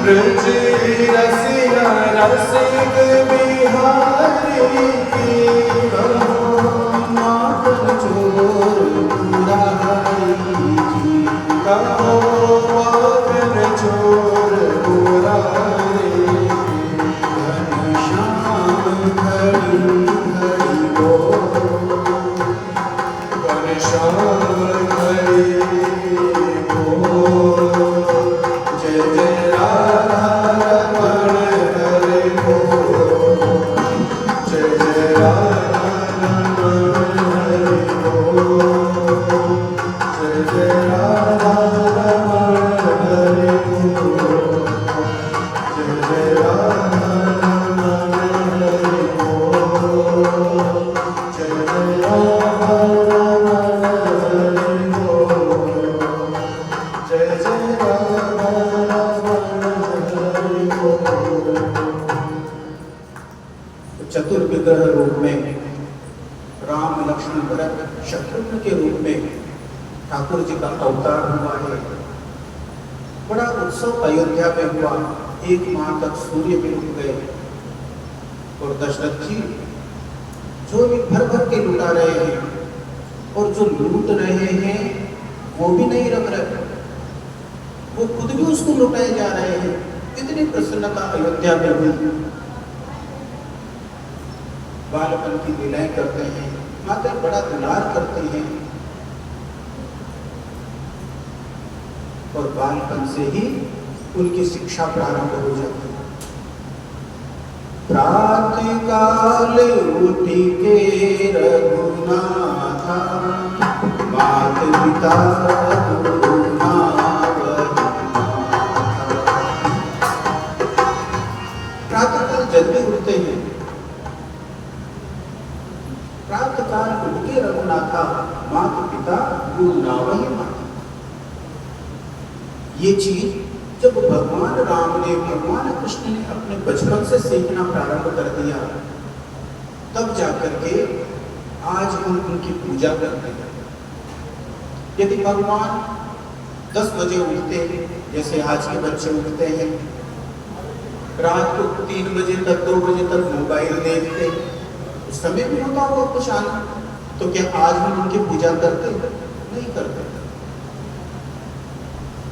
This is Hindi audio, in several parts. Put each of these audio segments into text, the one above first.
ब्रज रसिया रसिक बिहारी की कहो माखन चोर मुरारी जी कहो माखन चोर मुरारी घनश्याम घड़ी घड़ी बोल घनश्याम घड़ी बोल जय जय राधा रमण हरे बोल जय जय राधा रमण हरे बोल जय जय राधा रमण हरे बोल जय जय राधा रमण हरे बोल जय जय राधा रमण हरे बोल जय जय राधा चतुर्विग्रह रूप में राम लक्ष्मण भरत शत्रुघ्न के रूप में ठाकुर जी का अवतार हुआ है। बड़ा उत्सव अयोध्या में हुआ। 1 माह तक सूर्य भी रुक गए और दशरथ जी जो भी भर भर के लुटा रहे हैं और जो लूट रहे हैं वो भी नहीं रख रहे, वो खुद भी उसको लुटाए जा रहे हैं। इतनी प्रसन्नता अयोध्या में हुई। बालपन की लीलाएं करते हैं, माता बड़ा दुलार करते हैं और बालपन से ही उनकी शिक्षा प्रारंभ हो जाती है। प्रातः काल उठी के रघुनाथा मात पिता प्रातःकाल जल्दी उठते हैं। प्रातःकाल उठ के रघुनाथा मात पिता गुरु नावही माता। ये चीज जब भगवान राम ने भगवान कृष्ण ने अपने बचपन से सीखना प्रारंभ कर दिया, तब जाकर के आज हम उनकी पूजा करते हैं। यदि भगवान 10 बजे उठते हैं, जैसे आज के बच्चे उठते हैं, रात को 3 बजे तक 2 बजे तक मोबाइल देखते, उस समय भी होता होगा कुछ आना, तो क्या आज हम उनकी पूजा करते? नहीं करते।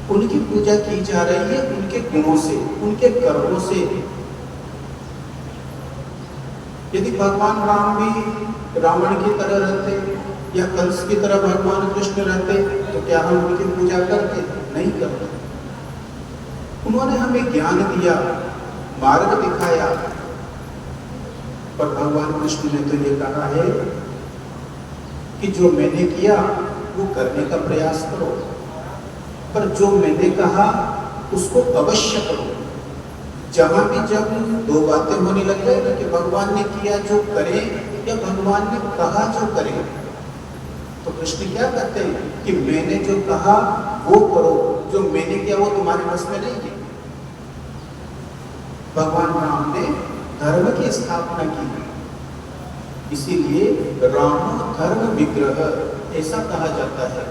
उनकी पूजा की जा रही है उनके गुणों से, उनके कर्मों से। यदि भगवान राम भी रावण की तरह रहते या कंस की तरह भगवान कृष्ण रहते, तो क्या हम उनकी पूजा करते? नहीं करते। उन्होंने हमें ज्ञान दिया, मार्ग दिखाया, पर भगवान कृष्ण ने तो ये कहा है कि जो मैंने किया वो करने का प्रयास करो, पर जो मैंने कहा उसको अवश्य करो। जहां भी जब 2 बातें होने लग जाए ना कि भगवान ने किया जो करे या भगवान ने कहा जो करे, तो कृष्ण क्या कहते हैं कि मैंने जो कहा वो करो, जो मैंने किया वो तुम्हारे बस में नहीं है। भगवान राम ने धर्म की स्थापना की, इसीलिए राम धर्म विग्रह ऐसा कहा जाता है।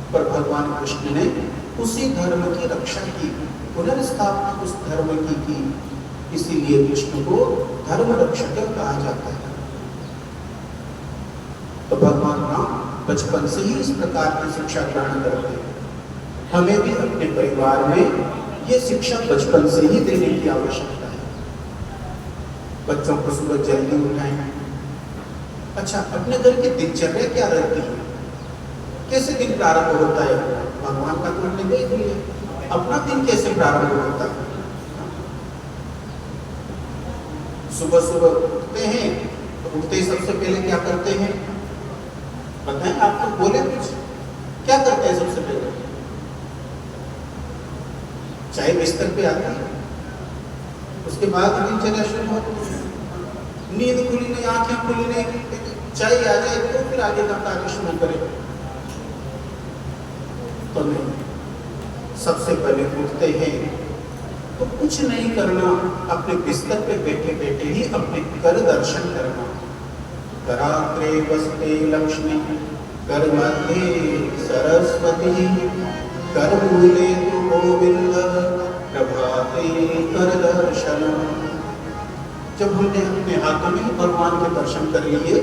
पर भगवान कृष्ण ने उसी धर्म की रक्षा की, पुनर्स्थापना उस धर्म की, इसीलिए कृष्ण को धर्म रक्षक कहा जाता है। तो भगवान राम बचपन से ही इस प्रकार की शिक्षा ग्रहण करते हैं। हमें भी अपने परिवार में ये शिक्षा बचपन से ही देने की आवश्यकता है। बच्चों को सुबह जल्दी उठाएं। अच्छा, अपने घर की दिनचर्या क्या रहती है? कैसे दिन प्रारंभ होता है? भगवान का तो हमने देख लिया, अपना दिन कैसे प्रारंभ होता है? सुबह सुबह उठते हैं, तो उठते ही सबसे पहले क्या करते हैं बताएं? आप तो बोले कुछ, क्या करते हैं सबसे पहले? चाय बिस्तर पे आती है, उसके बाद दिनचर्या शुरू होती है। नींद खुली नहीं, आंखें खुली नहीं, चाय आ जाए तो फिर आगे का कार्य शुरू करें तो नहीं। सबसे पहले उठते हैं तो कुछ नहीं करना, अपने बिस्तर पे बैठे बैठे ही अपने कर दर्शन करना। कराग्रे वसते लक्ष्मी, कर मध्ये सरस्वती, कर मूले तु गोविंद, प्रभाते हमने अपने हाथों में ही भगवान के दर्शन कर लिए,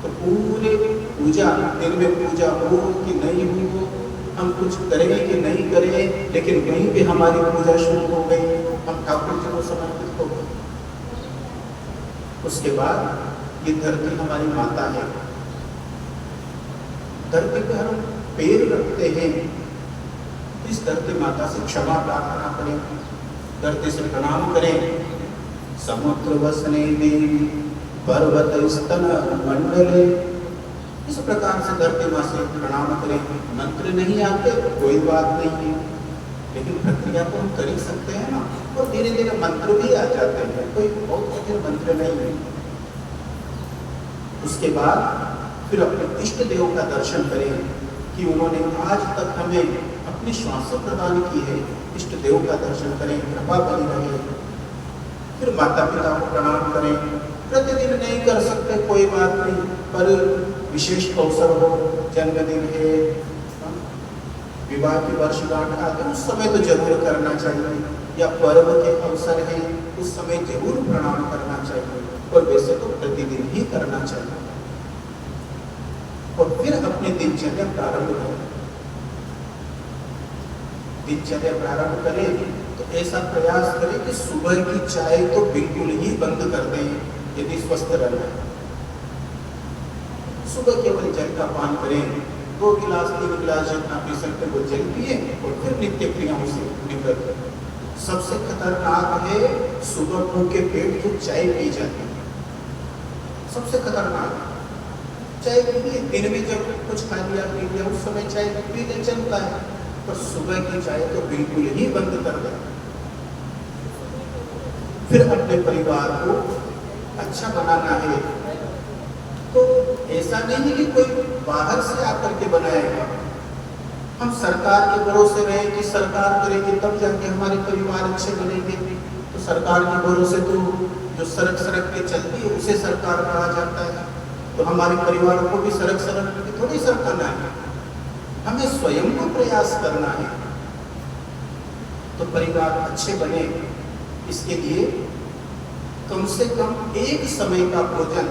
तो पूरे पूजा, दिन में पूजा हो कि नहीं हो, हम कुछ करें कि नहीं करें, लेकिन वहीं पे हमारी पूजा शुरू हो गई, हम ठाकुर जी को समर्पित हो गए। उसके बाद ये धरती हमारी माता है, धरती पर हम पैर रखते हैं, इस धरती माता से क्षमा प्रार्थना करें, धरती से प्रणाम करें। समुद्र वसने देवी पर्वत स्तन मंडले, इस प्रकार से धरती माँ से प्रणाम करें। मंत्र नहीं आते कोई बात नहीं है, लेकिन प्रक्रिया तो हम कर ही सकते हैं ना, और धीरे धीरे मंत्र भी आ जाते हैं, कोई बहुत कठिन मंत्र नहीं है। उसके बाद फिर अपने इष्ट देव का दर्शन करें कि उन्होंने आज तक हमें अपनी श्वास प्रदान की है, इष्ट देव का दर्शन करें, कृपा बनी रहे। फिर माता पिता को प्रणाम करें, प्रतिदिन नहीं कर सकते कोई बात नहीं, पर विशेष अवसर हो, जन्मदिन है, विवाह की वर्षगांठ आदि, उस समय तो जरूर करना चाहिए, या पर्व के अवसर है उस समय जरूर प्रणाम करना चाहिए, और वैसे तो प्रतिदिन ही करना चाहिए। और फिर अपने दिनचर्या प्रारंभ करें। दिनचर्या प्रारंभ करें तो ऐसा प्रयास करें कि सुबह की चाय तो बिल्कुल ही बंद कर दें, यदि स्वस्थ रहना है। सुबह केवल जल का पान करें, 2 गिलास 3 गिलास जितना पी सकते वो जल पिए, और फिर नित्य क्रियाओं से निवृत्त करें। सबसे खतरनाक है सुबह भूखे पेट जो चाय पी जाती है, सबसे खतरनाक। चाय पी लिए, दिन में जब कुछ खा लिया पी लिया, उस समय चाय पी ले चलता है, पर सुबह की चाय तो बिल्कुल ही बंद कर दें। फिर अपने परिवार को अच्छा बनाना है, तो ऐसा नहीं है कि कोई बाहर से आकर के बनाएगा। हम सरकार के भरोसे रहे कि सरकार करेगी तब जाके हमारे परिवार अच्छे बनेंगे, तो सरकार के भरोसे तो जो सड़क पे चलती है उसे सरकार कहा जाता है, तो हमारे परिवारों को भी सड़क पे थोड़ी सरकाना है, हमें स्वयं को प्रयास करना है, तो परिवार अच्छे बने। इसके लिए कम से कम एक समय का भोजन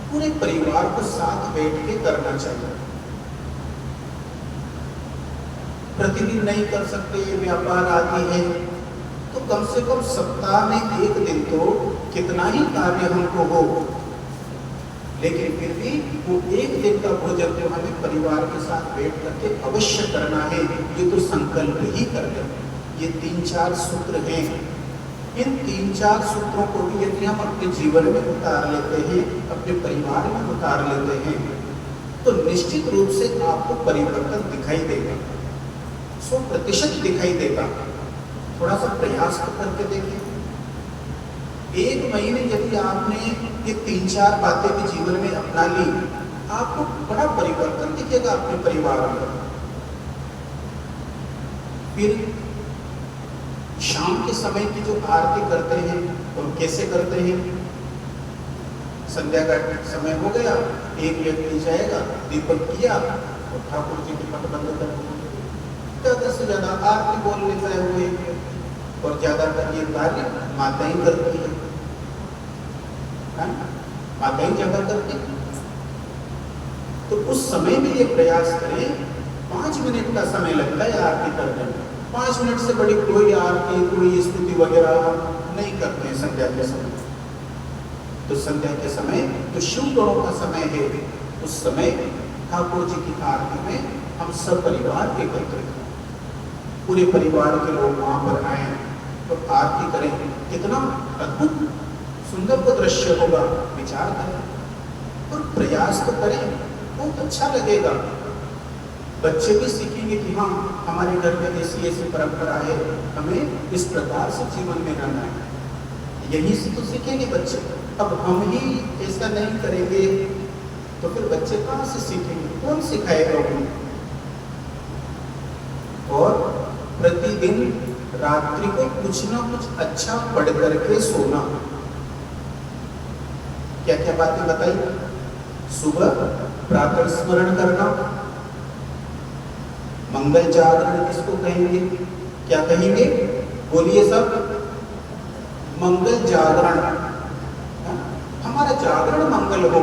पूरे परिवार को साथ बैठ के करना चाहिए। प्रतिदिन नहीं कर सकते, ये व्यापार आदि है, तो कम से कम सप्ताह में एक दिन तो कितना ही कार्य हमको हो, लेकिन फिर भी वो एक दिन का भोजन जो हमें परिवार के साथ बैठ करके अवश्य करना है, ये तो संकल्प ही कर लें। ये 3-4 सूत्र हैं, इन 3-4 सूत्रों को भी यदि हम अपने जीवन में उतार लेते हैं, अपने परिवार में उतार लेते हैं, तो निश्चित रूप से आपको परिवर्तन दिखाई देगा, 100% दिखाई देगा। थोड़ा सा प्रयास तो करके देखिए। 1 महीने यदि आपने ये 3-4 बातें भी जीवन में अपना ली, आपको बड़ा परिवर्तन दिखेगा अपने परिवार में। फिर शाम के समय की जो आरती करते हैं और कैसे करते हैं, संध्या का समय हो गया, एक व्यक्ति जाएगा, दीपक किया और ठाकुर जी के पट बंद कर दिया, ज़्यादा से ज़्यादा आरती बोल लेता है वो, और ज़्यादातर ये कार्य माताएं करती है, माताएं ज़्यादा करती है। तो उस समय में ये प्रयास करें, 5 मिनट का समय लगता है आरती करने में, 5 मिनट से बड़ी कोई आरती कोई स्तुति वगैरह नहीं करते हैं संध्या के समय। तो संध्या के समय जो शिव गुणों का समय है, उस समय ठाकुर जी की आरती में हम सब परिवार एकत्रित हैं, पूरे परिवार के लोग वहाँ पर आए तो आरती करें, कितना अद्भुत सुंदर वो दृश्य होगा। विचार करें और प्रयास तो करें, बहुत अच्छा लगेगा। बच्चे भी सीखेंगे कि हाँ, हमारे घर में ऐसी ऐसी परंपरा है, हमें इस प्रकार से जीवन में रहना है, यही से तो सीखेंगे बच्चे। अब हम ही ऐसा नहीं करेंगे तो फिर बच्चे कहाँ से सीखेंगे, कौन सिखाएगा उन्हें। और प्रतिदिन रात्रि को कुछ ना कुछ अच्छा पढ़ करके सोना। क्या क्या बातें बताई? सुबह प्रातः स्मरण करना, मंगल जागरण किसको कहेंगे, क्या कहेंगे, बोलिए सब, मंगल जागरण। हमारा जागरण मंगल हो।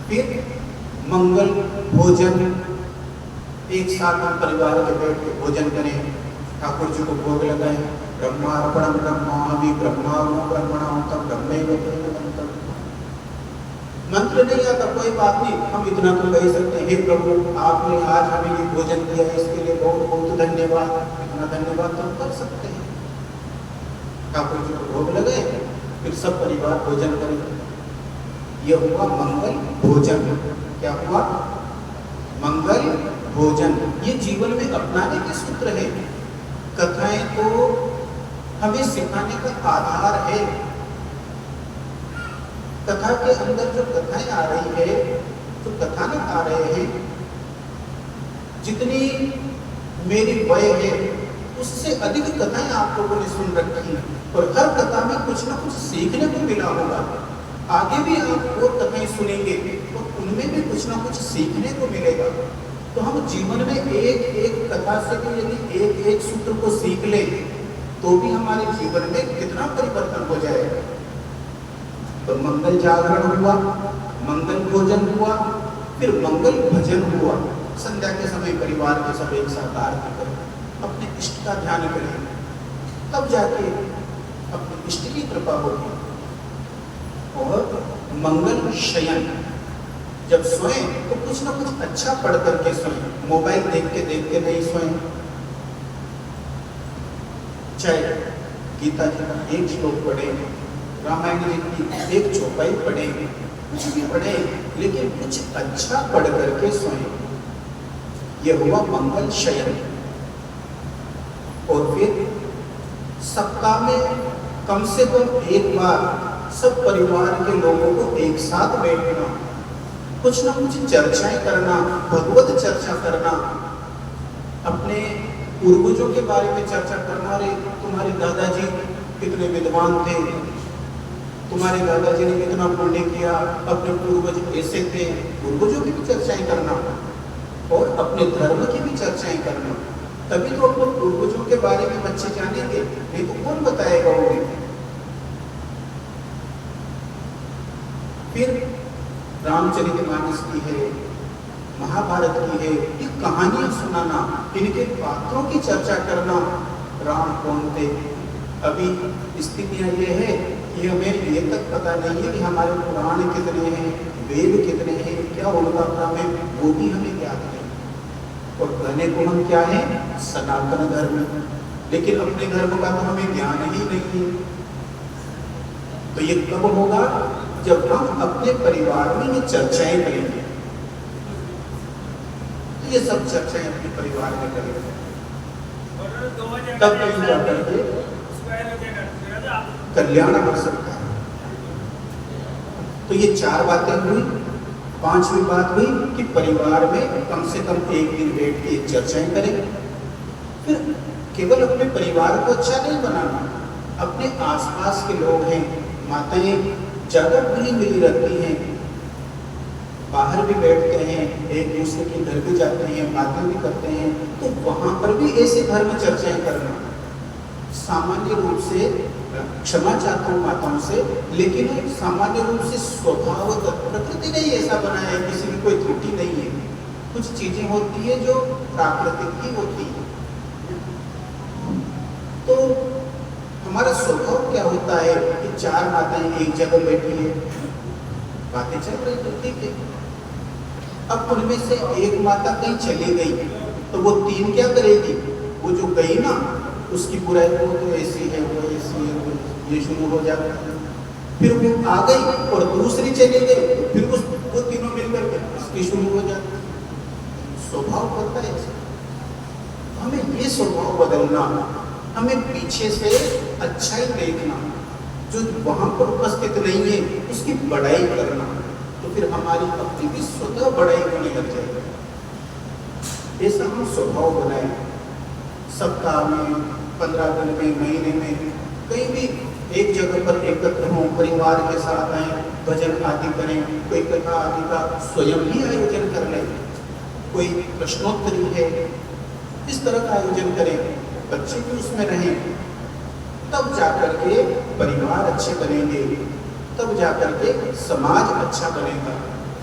फिर मंगल भोजन, एक साथ हम परिवार के बैठ के भोजन करें, ठाकुर जी को भोग लगाएं। ब्रह्मार्पणम ब्रह्माहवि ब्रह्माणु ब्रह्मणाहुतम ब्रह्मैव तेन मंत्र नहीं आता कोई बात नहीं, हम इतना तो कह सकते हैं, हे प्रभु आपने आज हमें ये भोजन दिया है, इसके लिए बहुत बहुत धन्यवाद। इतना धन्यवाद तो हम कर सकते हैं। ठाकुर जी को भोग लगाए, फिर सब परिवार भोजन करें। यह हुआ मंगल भोजन। क्या हुआ? मंगल भोजन। ये जीवन में अपनाने के सूत्र है। कथाएं तो हमें सिखाने का आधार है। कथा के अंदर जो कथाएं आ रही है, जो कथानक आ रहे हैं, जितनी मेरी वय है उससे अधिक कथाएं आप लोगों ने सुन रखी हैं, और हर कथा में कुछ ना कुछ सीखने को मिला होगा। आगे भी आप और कथाएं सुनेंगे तो उनमें भी कुछ ना कुछ सीखने को मिलेगा। तो हम जीवन में एक एक कथा से भी यदि एक एक सूत्र को सीख ले तो भी हमारे जीवन में कितना परिवर्तन हो जाएगा। तो मंगल जागरण हुआ, मंगल भोजन हुआ, फिर मंगल भजन हुआ। संध्या के समय परिवार के सब एक साथ आरती करें, अपने इष्ट का ध्यान करें, तब जाके अपने इष्ट की कृपा होगी। और मंगल शयन, जब सोएं तो कुछ ना कुछ अच्छा पढ़ करके सोएं, मोबाइल देख के नहीं सोएं। चाहे गीता जी का एक श्लोक पढ़ें, रामायण जी की एक चौपाई पढ़ेंगे, कुछ भी पढ़ें, लेकिन कुछ अच्छा पढ़ करके सोएं। यह हुआ मंगल शयन। और फिर सप्ताह में कम से कम एक बार सब परिवार के लोगों को एक साथ बैठना, कुछ ना कुछ चर्चाएं करना, भगवत चर्चा करना, अपने पूर्वजों के बारे में चर्चा करना। अरे तुम्हारे दादाजी कितने विद्वान थे, तुम्हारे दादाजी ने कितना पुण्य किया, अपने पूर्वज ऐसे थे। पूर्वजों की भी चर्चाएं करना और अपने धर्म की भी चर्चाएं करना। तभी तो अपने पूर्वजों के बारे में बच्चे जानेंगे, नहीं तो कौन बताएगा उन्हें। फिर रामचरितमानस की है, महाभारत की है, ये कहानियां सुनाना, इनके पात्रों की चर्चा करना। राम कौन थे? अभी स्थितियां ये है कि हमें ये तक पता नहीं है कि हमारे पुराण कितने हैं, वेद कितने हैं, क्या उनका क्रम है, वो भी हमें ज्ञात नहीं। और कहने को हम क्या है? सनातन धर्म, लेकिन अपने धर्म का तो हमें ज्ञान ही नहीं है। तो ये कब होगा? जब हम अपने परिवार में ये चर्चाएं करेंगे। तो ये सब चर्चाएं अपने परिवार में करेंगे, तब कहीं जाकर के कल्याण हो सकता है। तो ये 4 बातें हुई। 5वीं बात हुई कि परिवार में कम से कम एक दिन बैठ के चर्चाएं करें। फिर केवल अपने परिवार को अच्छा नहीं बनाना, अपने आसपास के लोग हैं, माताएं ज्यादा खुली मिली रहती हैं, बाहर भी बैठते हैं, एक दूसरे के घर भी जाते हैं, बातें भी करते हैं, तो वहां पर भी ऐसे धर्म चर्चाएं करना। सामान्य रूप से, क्षमा चाहता हूँ माताओं से, लेकिन सामान्य रूप से स्वभावतः प्रकृति ने ऐसा बनाया है, किसी में कोई त्रुटि नहीं है। कुछ चीजें होती है जो प्राकृतिक ही होती है। तो हमारा स्वभाव क्या होता है कि 4 माताएं एक जगह बैठी है, बातें चल रही तो ठीक है। अब उनमें से एक माता कहीं चली गई तो वो 3 क्या करेगी? वो जो गई ना, उसकी बुराई, वो तो ऐसी है, वो ऐसी है, ये शुरू हो जाता है। फिर वो आ गई और दूसरी चली गई, फिर वो तीनों मिलकर के उसकी शुरू हो जाती है। स्वभाव होता है ऐसा। हमें ये स्वभाव बदलना, हमें पीछे से अच्छा ही देखना, जो वहां पर उपस्थित नहीं है उसकी बड़ाई करना, तो फिर हमारी अपनी भी स्वतः बड़ाई होने लग जाएगी। ऐसा हम स्वभाव बनाए। सप्ताह में, 15 दिन में, महीने में, कहीं भी एक जगह पर एकत्र हों, परिवार के साथ आए, भजन आदि करें, कोई कथा आदि का स्वयं ही आयोजन कर लें, कोई प्रश्नोत्तरी है, इस तरह का आयोजन करें, बच्चे भी उसमें रहें, तब जाकर के परिवार अच्छे बनेंगे। तब जाकर के समाज अच्छा बनेगा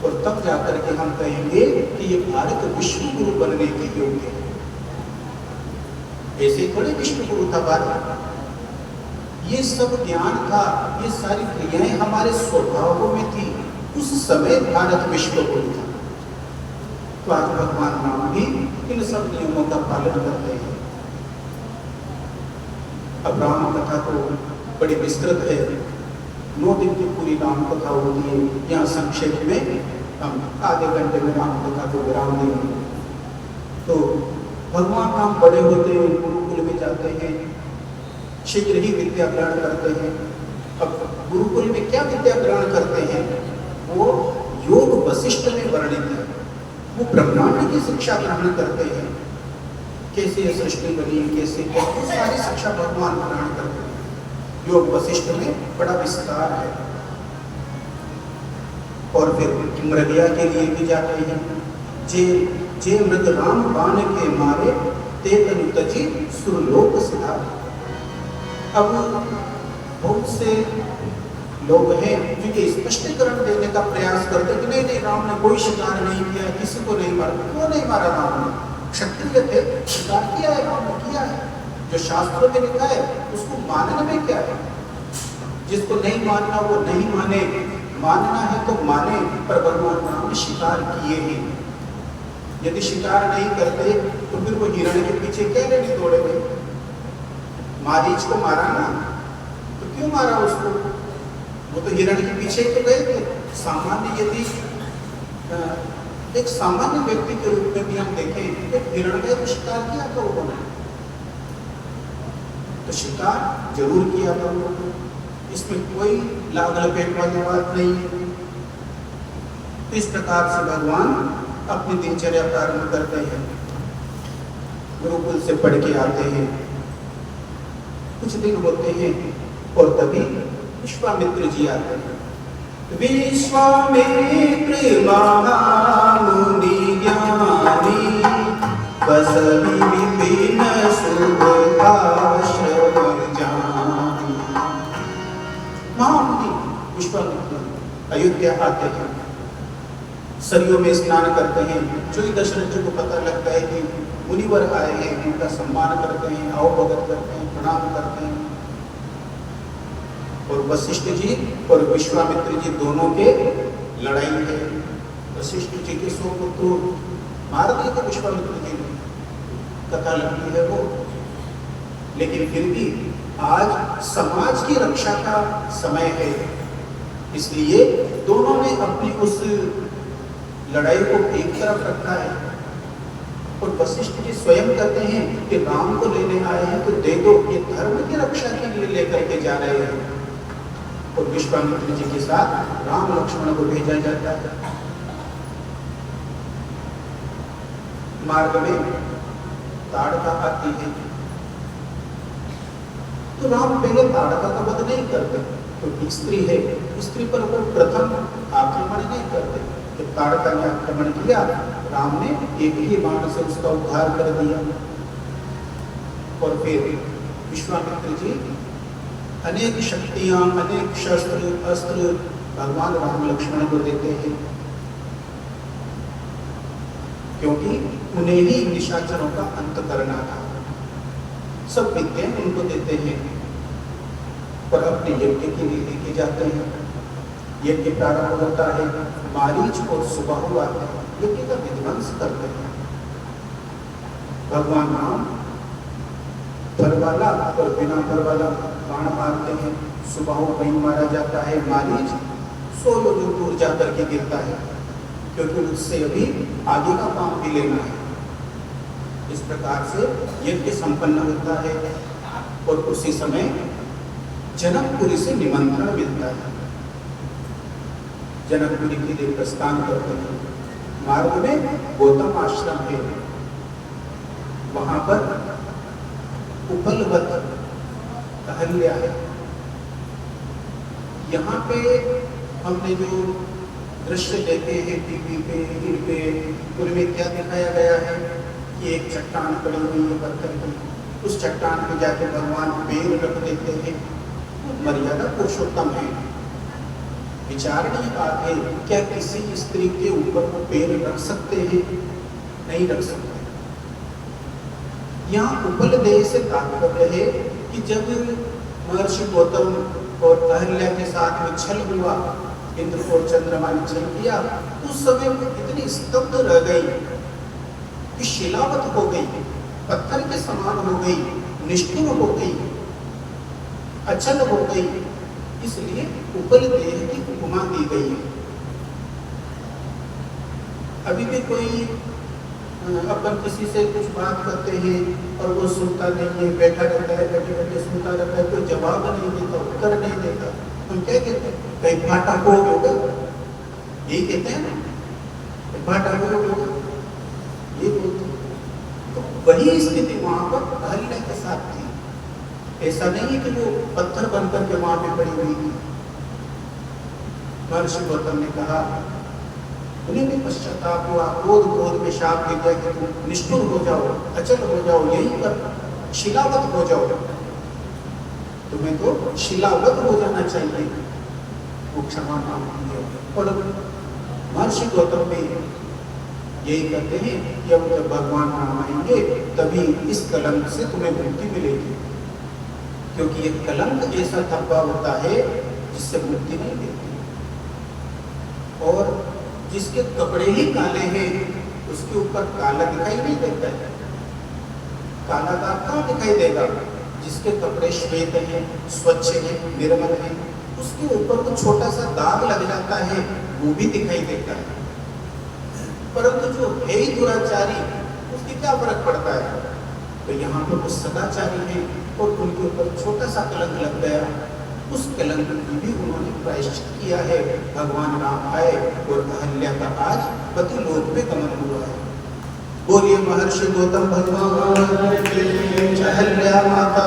और तब जाकर के हम कहेंगे कि ये भारत विश्व गुरु बनने के योग्य है। ऐसे थोड़े विश्व गुरु था भारत, ये सब ज्ञान था, ये सारी क्रियाएं हमारे स्वभावों में थी, उस समय भारत विश्व गुरु था। तो आज भगवान राम भी इन सब नियमों का पालन करते हैं। अब राम कथा तो बड़ी विस्तृत है, 9 दिन की पूरी राम कथा होती है। यहाँ संक्षेप में हम आधे घंटे में राम कथा को विराम देंगे। तो भगवान राम बड़े होते हैं, गुरुकुल में जाते हैं, शीघ्र ही विद्या ग्रहण करते हैं। अब गुरुकुल में क्या विद्या ग्रहण करते हैं, वो योग वशिष्ठ में वर्णित है। वो ब्रह्मांड की शिक्षा ग्रहण करते हैं, कैसे ये सृष्टि बनी, कैसे क्या, वो सारी शिक्षा भगवान ग्रहण करते हैं। योग वशिष्ठ में बड़ा विस्तार है। और फिर मृगया के लिए भी जाते हैं। जे मृग राम बाण के मारे ते तनु तजी सुरलोक सिधा। अब बहुत से लोग हैं जो ये स्पष्टीकरण देने का प्रयास करते हैं कि नहीं नहीं, राम ने कोई शिकार नहीं किया, किसी को नहीं मारा। क्यों नहीं मारा राम ने? क्षत्रिय थे, शिकार किया है, राम ने किया है। जो शास्त्रों में लिखा है उसको मानने में क्या है? जिसको नहीं मानना वो नहीं माने, मानना है तो माने। पर भगवान राम ने शिकार किए ही। यदि शिकार नहीं करते तो फिर वो हिरण के पीछे क्या नहीं दौड़े गए? मारीच को मारा ना, तो क्यों मारा उसको? वो तो हिरण के पीछे तो गए थे। सामान्य यदि एक सामान्य व्यक्ति के रूप में भी हम देखें, एक हिरण का शिकार किया था उन्होंने, तो शिकार जरूर किया था उन्होंने, इसमें कोई लाग लपेट वाली बात नहीं है। तो इस प्रकार से भगवान अपनी दिनचर्या प्रारंभ करते हैं। गुरुकुल से पढ़ के आते हैं, कुछ दिन होते हैं और तभी विश्वामित्र जी आते हैं। विश्वामित्र महामुनि ज्ञानी बस विपिन शुभ आश्रम जानी। महामुनि विश्वामित्र अयोध्या आते हैं, सरयू में स्नान करते हैं। जो ही दशरथ जी को पता लगता है कि मुनिवर आए हैं, उनका सम्मान करते हैं, आवभगत करते हैं, प्रणाम करते हैं। और वशिष्ठ जी और विश्वामित्र जी दोनों के लड़ाई है। वशिष्ठ जी के 100 पुत्र मार दिए थे विश्वामित्र जी ने, कथा लगती है वो। लेकिन फिर भी आज समाज की रक्षा का समय है, इसलिए दोनों ने अपनी उस लड़ाई को एक तरफ रखा है। और वशिष्ठ जी स्वयं कहते हैं कि राम को लेने आए हैं तो दे दो, ये धर्म की रक्षा के लिए लेकर के जा रहे हैं। और विश्वामित्र जी के साथ राम लक्ष्मण को भेजा जाता है। मार्ग में ताड़का आती है, तो राम पहले ताड़का का वध नहीं करते, क्योंकि स्त्री है, स्त्री पर वो प्रथम आक्रमण नहीं करते। जब ताड़का ने आक्रमण किया, राम ने एक ही बाण से उसका उद्धार कर दिया। और फिर विश्वामित्र जी अनेक शक्तियां, अनेक शस्त्र अस्त्र भगवान राम लक्ष्मण को देते हैं, क्योंकि उन्हें ही निशाचरों का अंत करना था। सब विद्या उनको देते हैं, पर अपने यज्ञ के लिए लेके जाते हैं। यज्ञ प्रारंभ होता है, मारीच और सुबाहु आते हैं, यज्ञ का विध्वंस करते हैं। भगवान राम फर वाला और बिना फर वाला बाण मारते हैं। सुबाहु वहीं मारा जाता है, मारीच 100 योजन दूर जाकर के गिरता है, क्योंकि उससे अभी आगे का काम भी लेना है। इस प्रकार से यज्ञ संपन्न होता है और उसी समय जनकपुरी से निमंत्रण मिलता है। जनकपुरी के लिए प्रस्थान करते हैं। मार्ग में गौतम आश्रम है, वहां पर उपलवत अहल्या है। यहाँ पे हमने जो दृश्य देखे हैं टीवी पे, इन पे, उनमें क्या दिखाया गया है कि एक चट्टान पड़ी हुई है पत्थर की, उस चट्टान पे जाके भगवान पैर रख देते हैं। मर्यादा पुरुषोत्तम है, विचारणीय बात है, क्या किसी स्त्री के ऊपर वो पैर रख सकते हैं? नहीं रख सकते। यहाँ उपलदेय से तात्पर्य है कि जब महर्षि गौतम और अहल्या के साथ में छल हुआ, इंद्र और चंद्रमा ने छल किया, उस समय वो इतनी स्तब्ध रह गई कि शिलावत हो गई, पत्थर के समान हो गई, निष्ठुर हो गई, अचल हो गई। इसलिए उपलदेय की उपमा दी गई है। अभी भी कोई अपन किसी से कुछ बात करते हैं और वो सुनता नहीं है, बैठा रहता है, बैठे बैठे सुनता रहता है, कोई जवाब नहीं देता, उत्तर नहीं देता, हम क्या कहते हैं? कहीं भाटा हो होगा, यही कहते हैं ना, भाटा हो होगा, ये बोलते। तो वही स्थिति वहां पर अहल्या के साथ थी। ऐसा नहीं है कि वो पत्थर बनकर के वहां पे पड़ी हुई थी। महर्षि गौतम ने कहा, उन्हें भी पश्चाताप हुआ, क्रोध क्रोध में शाप दे दिया कि तुम निष्ठुर हो जाओ, अचल हो जाओ, यहीं पर शिलावत हो जाओ, तुम्हें तो शिलावत हो जाना चाहिए। वो क्षमा मांगती है और महर्षि गौतम में यही कहते हैं कि अब जब भगवान राम आएंगे तभी इस कलंक से तुम्हें मुक्ति मिलेगी, क्योंकि ये कलंक ऐसा धब्बा होता है जिससे मुक्ति नहीं देती। और जिसके कपड़े ही काले हैं उसके ऊपर काला दिखाई नहीं देता है, काला दाग कहाँ दिखाई देगा? जिसके कपड़े श्वेत हैं, स्वच्छ हैं, निर्मल हैं, उसके ऊपर तो छोटा सा दाग लग जाता है, वो भी दिखाई देता है। परंतु जो है ही दुराचारी, उसकी क्या फर्क पड़ता है? तो यहाँ पर वो सदाचारी हैं और उनके ऊपर छोटा सा कलंक लग गया, उस कलंक की भी उन्होंने प्रायश्चित किया है। भगवान राम आए और अहल्या का आज पति लोक में गमन हुआ है। बोलिए महर्षि गौतम भगवान, अहल्या माता